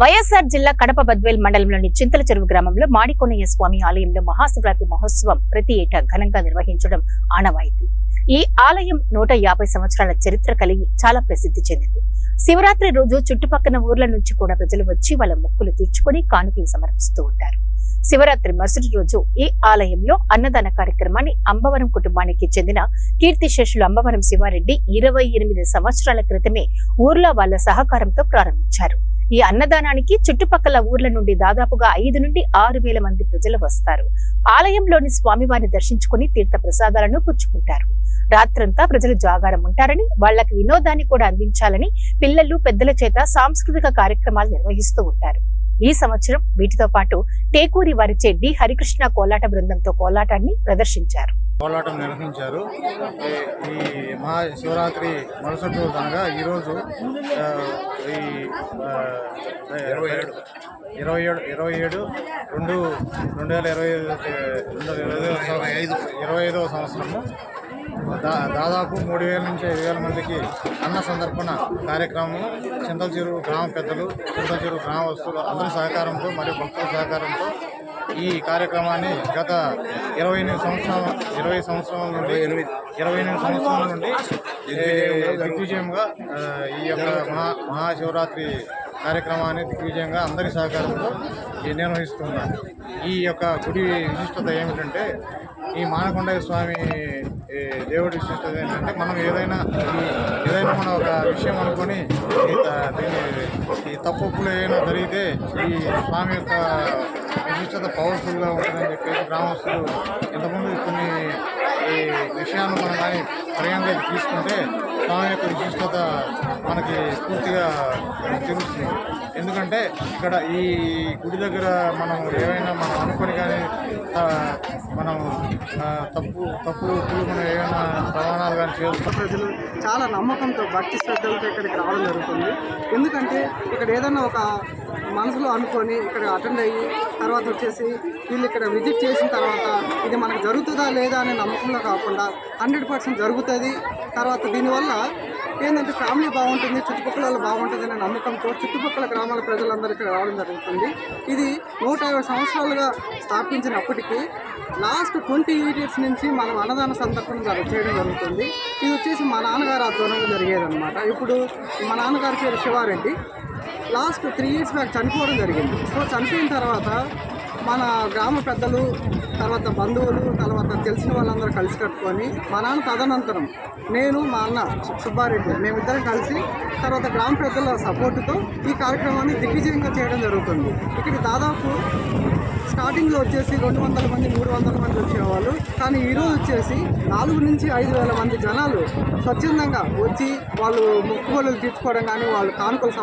వైఎస్ఆర్ జిల్లా కడప బద్వేల్ మండలంలోని చింతల చెరువు గ్రామంలో మాడికొండయ్య స్వామి ఆలయంలో మహాశివరాత్రి మహోత్సవం ప్రతి ఏటా ఘనంగా నిర్వహించడం ఆనవాయితీ. ఈ ఆలయం 150 సంవత్సరాల చరిత్ర కలిగి చాలా ప్రసిద్ధి చెందింది. శివరాత్రి రోజు చుట్టుపక్కల ఊర్ల నుంచి కూడా ప్రజలు వచ్చి వాళ్ళ మొక్కులు తీర్చుకుని కానుకలు సమర్పిస్తూ ఉంటారు. శివరాత్రి మరుసటి రోజు ఈ ఆలయంలో అన్నదాన కార్యక్రమాన్ని అంబవరం కుటుంబానికి చెందిన కీర్తిశేషులు అంబవరం శివారెడ్డి 28 సంవత్సరాల క్రితమే ఊర్లో వాళ్ళ సహకారంతో ప్రారంభించారు. ఈ అన్నదానానికి చుట్టుపక్కల ఊర్ల నుండి దాదాపుగా 5 నుండి 6 వేల మంది ప్రజలు వస్తారు. ఆలయంలోని స్వామివారిని దర్శించుకుని తీర్థ ప్రసాదాలను పుచ్చుకుంటారు. రాత్రంతా ప్రజలు జాగారం ఉంటారని, వాళ్లకు వినోదాన్ని కూడా అందించాలని పిల్లలు పెద్దల చేత సాంస్కృతిక కార్యక్రమాలు నిర్వహిస్తూ ఉంటారు. ఈ సంవత్సరం వీటితో పాటు టేకూరి వారిచే డి హరికృష్ణ కోలాట బృందంతో కోలాటాన్ని ప్రదర్శించారు. కోలాటం నిర్వహించారు. ఈ మహాశివరాత్రి మరుసటి రోజు అనగా ఈరోజు 27/2/2025 సంవత్సరము దాదాపు 3000 నుంచి 5000 మందికి అన్న సందర్పణ కార్యక్రమం చింతల చెరువు గ్రామ పెద్దలు, చింతల చెరువు గ్రామస్తులు అందరి సహకారంతో మరియు భక్తుల సహకారంతో ఈ కార్యక్రమాన్ని గత 28 సంవత్సరాల నుండి దిగ్విజయంగా ఈ యొక్క మహాశివరాత్రి కార్యక్రమాన్ని దిగ్విజయంగా అందరి సహకారంతో నిర్వహిస్తున్నారు. ఈ యొక్క గుడి విశిష్టత ఏమిటంటే, ఈ మానకొండయ్య స్వామి దేవుడి విశిష్టత ఏంటంటే, మనం ఏదైనా మన ఒక విషయం అనుకొని ఈ తప్పులు ఏమైనా జరిగితే ఈ స్వామి యొక్క విశిష్టత పవర్ఫుల్గా ఉంటుందని చెప్పేసి గ్రామస్తులు ఇంతకుముందు కొన్ని ఈ విషయాన్ని మనం కానీ పరిగణలోకి తీసుకుంటే స్వామి యొక్క విశిష్టత మనకి పూర్తిగా తెలుస్తుంది. ఎందుకంటే ఇక్కడ ఈ గుడి దగ్గర మనం ఏవైనా మనం అనుకొని కానీ మనం తప్పులు మనం ఏమైనా ప్రమాణాలు కానీ చేసుకుంటే ప్రజలు చాలా నమ్మకంతో భక్తి శ్రద్ధలతో ఇక్కడికి రావడం జరుగుతుంది. ఎందుకంటే ఇక్కడ ఏదైనా ఒక మనసులో అనుకొని ఇక్కడ అటెండ్ అయ్యి తర్వాత వచ్చేసి వీళ్ళు ఇక్కడ విజిట్ చేసిన తర్వాత ఇది మనకు జరుగుతుందా లేదా అనే నమ్మకంలో కాకుండా 100% జరుగుతుంది. తర్వాత దీనివల్ల ఏంటంటే ఫ్యామిలీ బాగుంటుంది, చుట్టుపక్కల వాళ్ళు బాగుంటుంది అనే నమ్మకంతో చుట్టుపక్కల గ్రామాల ప్రజలందరూ ఇక్కడ రావడం జరుగుతుంది. ఇది 150 సంవత్సరాలుగా స్థాపించినప్పటికీ లాస్ట్ 20 years నుంచి మనం అన్నదాన సందర్భం చేయడం జరుగుతుంది. ఇది వచ్చేసి మా నాన్నగారు ఆధ్వర్యంలో జరిగేదన్నమాట. ఇప్పుడు మా నాన్నగారి పేరు శివారెడ్డి. లాస్ట్ 3 years బ్యాక్ చనిపోవడం జరిగింది. సో చనిపోయిన తర్వాత మన గ్రామ పెద్దలు, తర్వాత బంధువులు, తర్వాత తెలిసిన వాళ్ళందరూ కలిసి కట్టుకొని మా నాన్న తదనంతరం నేను, మా అన్న సుబ్బారెడ్డి మేమిద్దరం కలిసి తర్వాత గ్రామ పెద్దల సపోర్టుతో ఈ కార్యక్రమాన్ని దిగ్విజయంగా చేయడం జరుగుతుంది. ఇక్కడ దాదాపు స్టార్టింగ్లో వచ్చేసి 200 మంది 300 మంది వచ్చేవాళ్ళు, కానీ ఈరోజు వచ్చేసి 4 నుంచి 5,000 మంది జనాలు స్వచ్ఛందంగా వచ్చి వాళ్ళు మొక్కుబడులు తీర్చుకోవడం కానీ వాళ్ళు కానుకలు